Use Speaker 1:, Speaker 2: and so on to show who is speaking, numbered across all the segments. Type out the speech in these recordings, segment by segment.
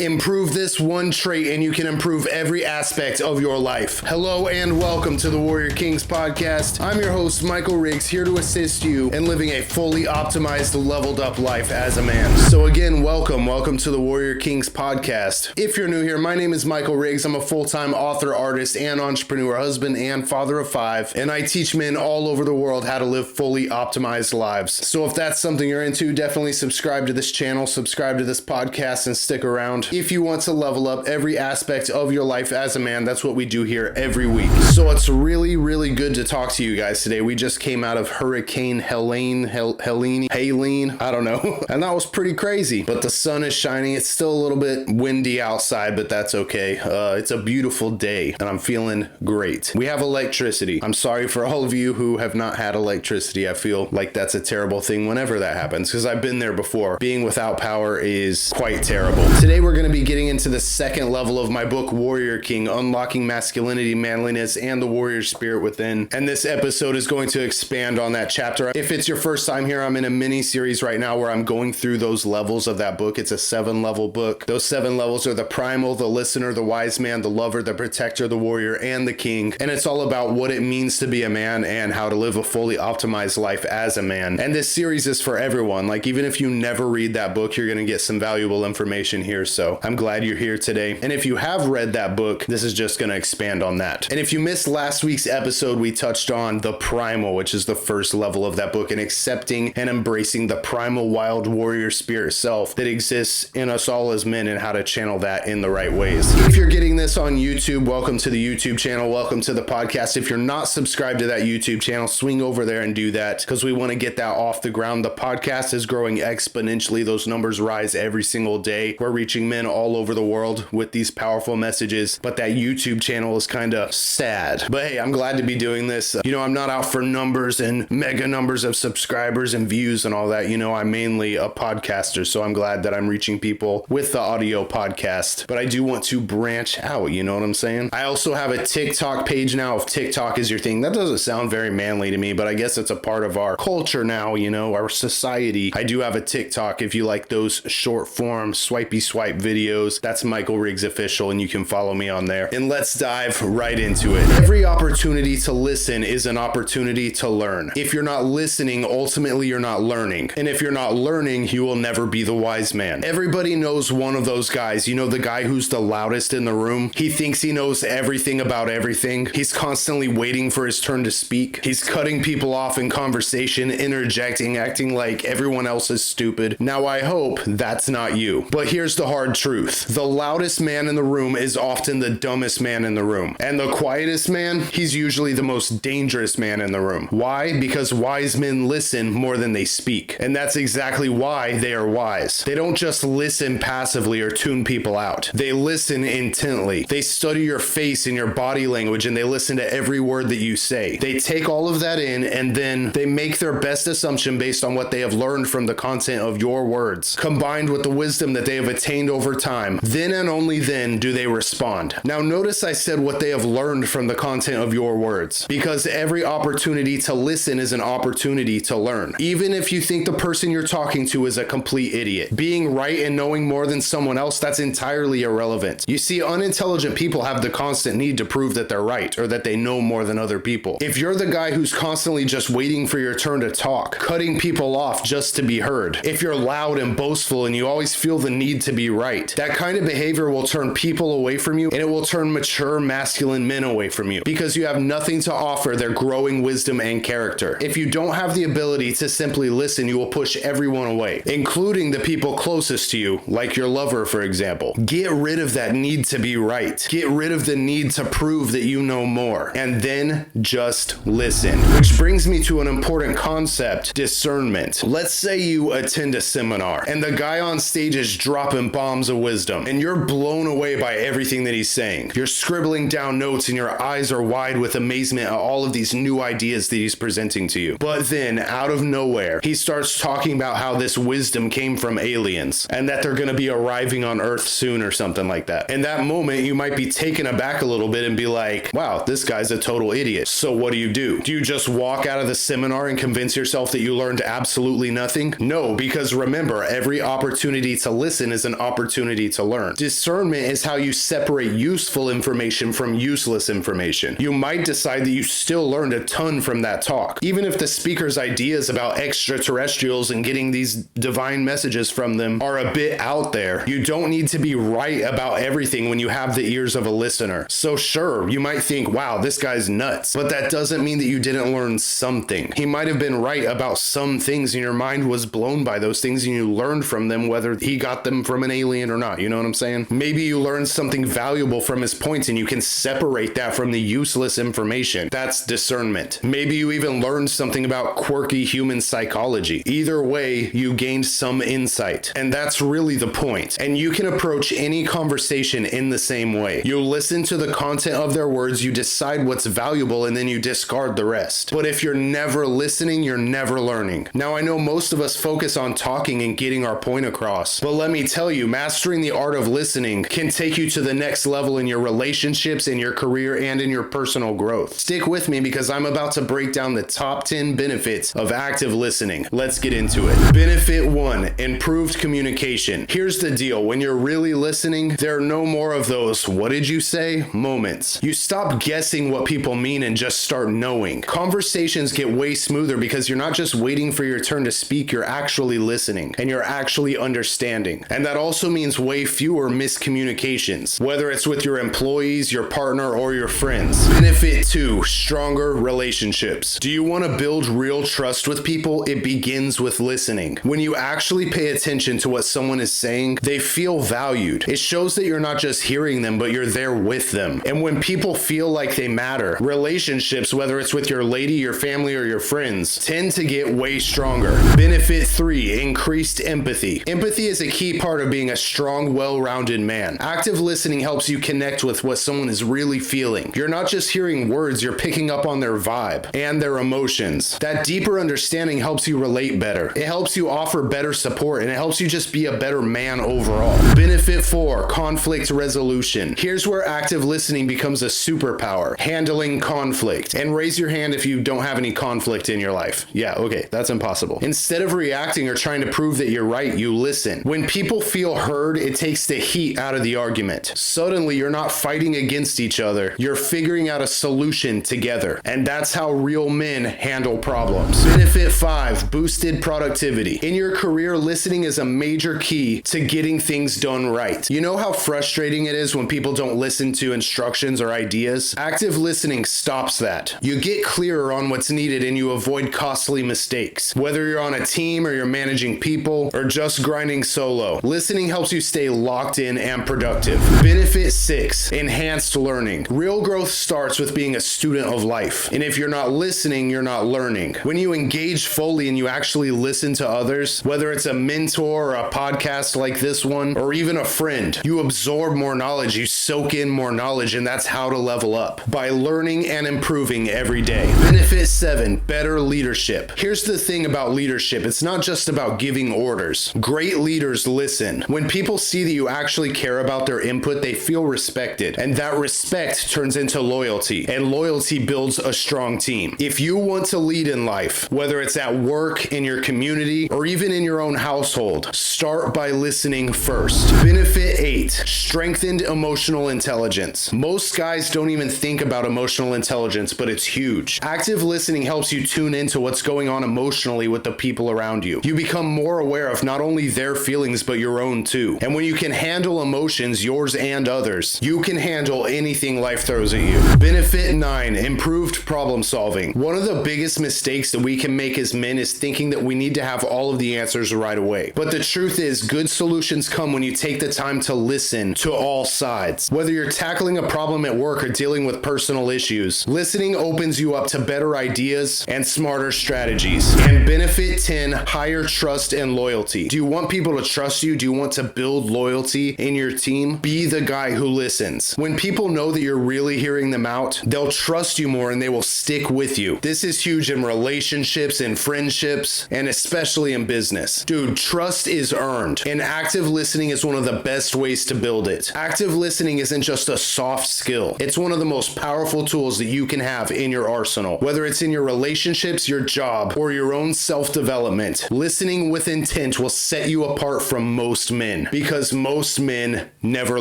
Speaker 1: Improve this one trait and you can improve every aspect of your life. Hello and welcome to the Warrior Kings podcast. I'm your host, Michael Riggs, here to assist you in living a fully optimized, leveled up life as a man. So again, welcome to the Warrior Kings podcast. If you're new here, my name is Michael Riggs. I'm a full-time author, artist, and entrepreneur, husband, and father of 5, and I teach men all over the world how to live fully optimized lives. So if that's something you're into, definitely subscribe to this channel, subscribe to this podcast, and stick around. If you want to level up every aspect of your life as a man, that's what we do here every week. So it's really good to talk to you guys today. We just came out of Hurricane Helene, I don't know. And that was pretty crazy, but the sun is shining. It's still a little bit windy outside, but that's okay. It's a beautiful day and I'm feeling great. We have electricity. I'm sorry for all of you who have not had electricity. I feel like that's a terrible thing whenever that happens because I've been there before. Being without power is quite terrible. Today we're going to be getting into the second level of my book, Warrior King, Unlocking Masculinity, Manliness, and the Warrior Spirit Within. And this episode is going to expand on that chapter. If it's your first time here, I'm in a mini series right now where I'm going through those levels of that book. It's a 7-level book. Those 7 levels are the primal, the listener, the wise man, the lover, the protector, the warrior, and the king. And it's all about what it means to be a man and how to live a fully optimized life as a man. And this series is for everyone. Like, even if you never read that book, you're going to get some valuable information here. So I'm glad you're here today. And if you have read that book, this is just going to expand on that. And if you missed last week's episode, we touched on the primal, which is the first level of that book, and accepting and embracing the primal wild warrior spirit self that exists in us all as men and how to channel that in the right ways. If you're getting this on YouTube, welcome to the YouTube channel. Welcome to the podcast. If you're not subscribed to that YouTube channel, swing over there and do that because we want to get that off the ground. The podcast is growing exponentially. Those numbers rise every single day. We're reaching men all over the world with these powerful messages, but that YouTube channel is kind of sad. But hey, I'm glad to be doing this. I'm not out for numbers and mega numbers of subscribers and views and all that. I'm mainly a podcaster, so I'm glad that I'm reaching people with the audio podcast, but I do want to branch out, you know what I'm saying? I also have a TikTok page now. If TikTok is your thing, that doesn't sound very manly to me, but I guess it's a part of our culture now, our society. I do have a TikTok if you like those short form swipey swipe videos. That's Michael Riggs Official, and you can follow me on there. And let's dive right into it. Every opportunity to listen is an opportunity to learn. If you're not listening, ultimately you're not learning. And if you're not learning, you will never be the wise man. Everybody knows one of those guys. The guy who's the loudest in the room. He thinks he knows everything about everything. He's constantly waiting for his turn to speak. He's cutting people off in conversation, interjecting, acting like everyone else is stupid. Now, I hope that's not you. But here's the hard truth. The loudest man in the room is often the dumbest man in the room. And the quietest man, he's usually the most dangerous man in the room. Why? Because wise men listen more than they speak. And that's exactly why they are wise. They don't just listen passively or tune people out. They listen intently. They study your face and your body language, and they listen to every word that you say. They take all of that in, and then they make their best assumption based on what they have learned from the content of your words, combined with the wisdom that they have attained over time. Then and only then do they respond. Now, notice I said what they have learned from the content of your words, because every opportunity to listen is an opportunity to learn. Even if you think the person you're talking to is a complete idiot, being right and knowing more than someone else, that's entirely irrelevant. You see, unintelligent people have the constant need to prove that they're right or that they know more than other people. If you're the guy who's constantly just waiting for your turn to talk, cutting people off just to be heard, if you're loud and boastful and you always feel the need to be right, that kind of behavior will turn people away from you, and it will turn mature masculine men away from you because you have nothing to offer their growing wisdom and character. If you don't have the ability to simply listen, you will push everyone away, including the people closest to you, like your lover, for example. Get rid of that need to be right. Get rid of the need to prove that you know more, and then just listen. Which brings me to an important concept: discernment. Let's say you attend a seminar and the guy on stage is dropping bombs of wisdom and you're blown away by everything that he's saying. You're scribbling down notes and your eyes are wide with amazement at all of these new ideas that he's presenting to you. But then, out of nowhere, he starts talking about how this wisdom came from aliens and that they're going to be arriving on Earth soon or something like that. In that moment, you might be taken aback a little bit and be like, wow, this guy's a total idiot. So what do? Do you just walk out of the seminar and convince yourself that you learned absolutely nothing? No, because remember, every opportunity to listen is an opportunity opportunity to learn. Discernment is how you separate useful information from useless information. You might decide that you still learned a ton from that talk, even if the speaker's ideas about extraterrestrials and getting these divine messages from them are a bit out there. You don't need to be right about everything when you have the ears of a listener. So sure, you might think, wow, this guy's nuts, but that doesn't mean that you didn't learn something. He might have been right about some things and your mind was blown by those things and you learned from them, whether he got them from an alien or not. You know what I'm saying? Maybe you learned something valuable from his points and you can separate that from the useless information. That's discernment. Maybe you even learned something about quirky human psychology. Either way, you gained some insight. And that's really the point. And you can approach any conversation in the same way. You listen to the content of their words, you decide what's valuable, and then you discard the rest. But if you're never listening, you're never learning. Now, I know most of us focus on talking and getting our point across, but let me tell you, mastering the art of listening can take you to the next level in your relationships, in your career, and in your personal growth. Stick with me because I'm about to break down the top 10 benefits of active listening. Let's get into it. Benefit 1, improved communication. Here's the deal. When you're really listening, there are no more of those, what did you say, moments. You stop guessing what people mean and just start knowing. Conversations get way smoother because you're not just waiting for your turn to speak, you're actually listening and you're actually understanding. And that also means way fewer miscommunications, whether it's with your employees, your partner, or your friends. Benefit 2, stronger relationships. Do you want to build real trust with people? It begins with listening. When you actually pay attention to what someone is saying, they feel valued. It shows that you're not just hearing them, but you're there with them. And when people feel like they matter, relationships, whether it's with your lady, your family, or your friends, tend to get way stronger. Benefit 3, increased empathy. Empathy is a key part of being a strong, well-rounded man. Active listening helps you connect with what someone is really feeling. You're not just hearing words, you're picking up on their vibe and their emotions. That deeper understanding helps you relate better. It helps you offer better support, and it helps you just be a better man overall. Benefit 4, conflict resolution. Here's where active listening becomes a superpower, handling conflict. And raise your hand if you don't have any conflict in your life. Yeah, okay, that's impossible. Instead of reacting or trying to prove that you're right, you listen. When people feel heard, it takes the heat out of the argument. Suddenly, you're not fighting against each other. You're figuring out a solution together. And that's how real men handle problems. Benefit 5, boosted productivity. In your career, listening is a major key to getting things done right. You know how frustrating it is when people don't listen to instructions or ideas? Active listening stops that. You get clearer on what's needed and you avoid costly mistakes. Whether you're on a team or you're managing people or just grinding solo, listening helps you stay locked in and productive. Benefit 6, enhanced learning. Real growth starts with being a student of life. And if you're not listening, you're not learning. When you engage fully and you actually listen to others, whether it's a mentor or a podcast like this one, or even a friend, you absorb more knowledge, you soak in more knowledge, and that's how to level up, by learning and improving every day. Benefit 7, better leadership. Here's the thing about leadership. It's not just about giving orders. Great leaders listen. When people see that you actually care about their input, they feel respected. And that respect turns into loyalty. And loyalty builds a strong team. If you want to lead in life, whether it's at work, in your community, or even in your own household, start by listening first. Benefit 8, strengthened emotional intelligence. Most guys don't even think about emotional intelligence, but it's huge. Active listening helps you tune into what's going on emotionally with the people around you. You become more aware of not only their feelings, but your own too. And when you can handle emotions, yours and others, you can handle anything life throws at you. Benefit 9, improved problem solving. One of the biggest mistakes that we can make as men is thinking that we need to have all of the answers right away. But the truth is, good solutions come when you take the time to listen to all sides. Whether you're tackling a problem at work or dealing with personal issues, listening opens you up to better ideas and smarter strategies. And benefit 10, higher trust and loyalty. Do you want people to trust you? Do you want to build loyalty in your team? Be the guy who listens. When people know that you're really hearing them out, they'll trust you more and they will stick with you. This is huge in relationships, in friendships, and especially in business. Dude, trust is earned, and active listening is one of the best ways to build it. Active listening isn't just a soft skill. It's one of the most powerful tools that you can have in your arsenal. Whether it's in your relationships, your job, or your own self-development, listening with intent will set you apart from most men. men, because most men never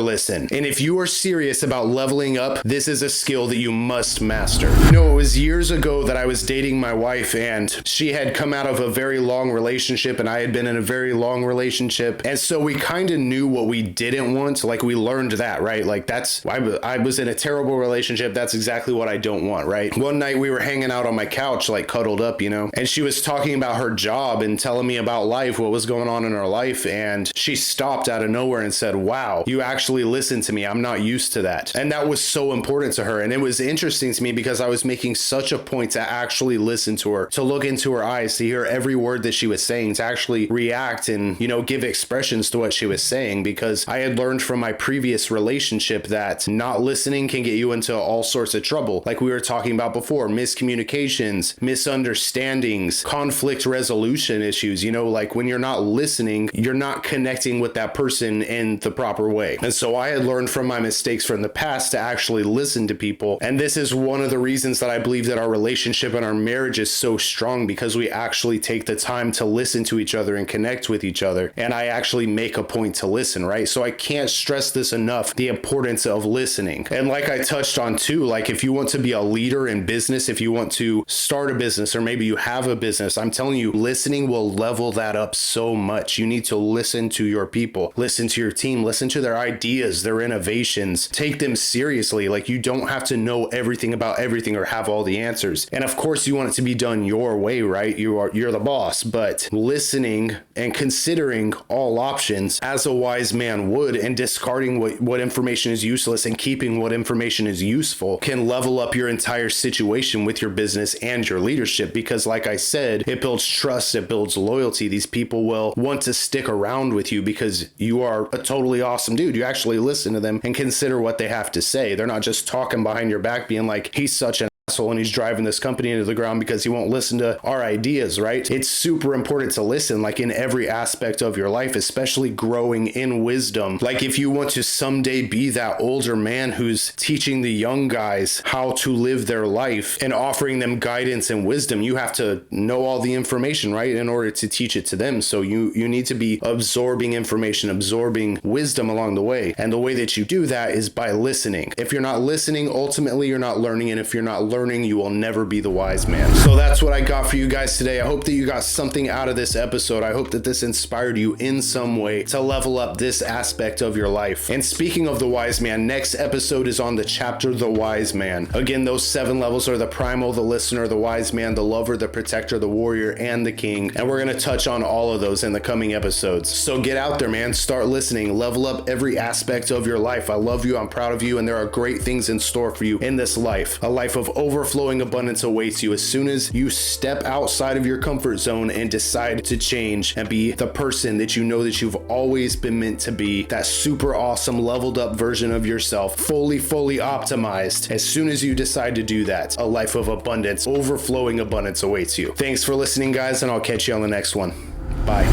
Speaker 1: listen. And if you are serious about leveling up, this is a skill that you must master. You know, it was years ago that I was dating my wife, and she had come out of a very long relationship and I had been in a very long relationship. And so we kind of knew what we didn't want. Like, we learned that, right? Like, I was in a terrible relationship. That's exactly what I don't want, right? One night we were hanging out on my couch, like cuddled up, and she was talking about her job and telling me about life, what was going on in her life. And she stopped out of nowhere and said, "Wow, you actually listen to me. I'm not used to that." And that was so important to her. And it was interesting to me because I was making such a point to actually listen to her, to look into her eyes, to hear every word that she was saying, to actually react and, give expressions to what she was saying, because I had learned from my previous relationship that not listening can get you into all sorts of trouble. Like we were talking about before, miscommunications, misunderstandings, conflict resolution issues. Like when you're not listening, you're not connecting with that person in the proper way. And so I had learned from my mistakes from the past to actually listen to people. And this is one of the reasons that I believe that our relationship and our marriage is so strong, because we actually take the time to listen to each other and connect with each other. And I actually make a point to listen, right? So I can't stress this enough, the importance of listening. And like I touched on too, like if you want to be a leader in business, if you want to start a business, or maybe you have a business, I'm telling you, listening will level that up so much. You need to listen to your people, listen to your team, listen to their ideas, their innovations, take them seriously. Like, you don't have to know everything about everything or have all the answers. And of course you want it to be done your way, right? You're the boss, but listening and considering all options as a wise man would, and discarding what information is useless and keeping what information is useful, can level up your entire situation with your business and your leadership. Because like I said, it builds trust, it builds loyalty. These people will want to stick around with you because you are a totally awesome dude. You actually listen to them and consider what they have to say. They're not just talking behind your back being like, he's such an asshole and he's driving this company into the ground because he won't listen to our ideas, right? It's super important to listen, like in every aspect of your life, especially growing in wisdom. Like if you want to someday be that older man who's teaching the young guys how to live their life and offering them guidance and wisdom, you have to know all the information, right, in order to teach it to them. So you need to be absorbing information, absorbing wisdom along the way. And the way that you do that is by listening. If you're not listening, ultimately you're not learning. And if you're not learning, you will never be the wise man. So that's what I got for you guys today. I hope that you got something out of this episode. I hope that this inspired you in some way to level up this aspect of your life. And speaking of the wise man, next episode is on the chapter, The Wise Man. Again, those 7 levels are the primal, the listener, the wise man, the lover, the protector, the warrior, and the king. And we're going to touch on all of those in the coming episodes. So get out there, man. Start listening. Level up every aspect of your life. I love you. I'm proud of you. And there are great things in store for you in this life. A life of overflowing abundance awaits you as soon as you step outside of your comfort zone and decide to change and be the person that you know that you've always been meant to be. That super awesome leveled up version of yourself, fully optimized. As soon as you decide to do that, a life of abundance, overflowing abundance awaits you. Thanks for listening, guys, and I'll catch you on the next one. Bye.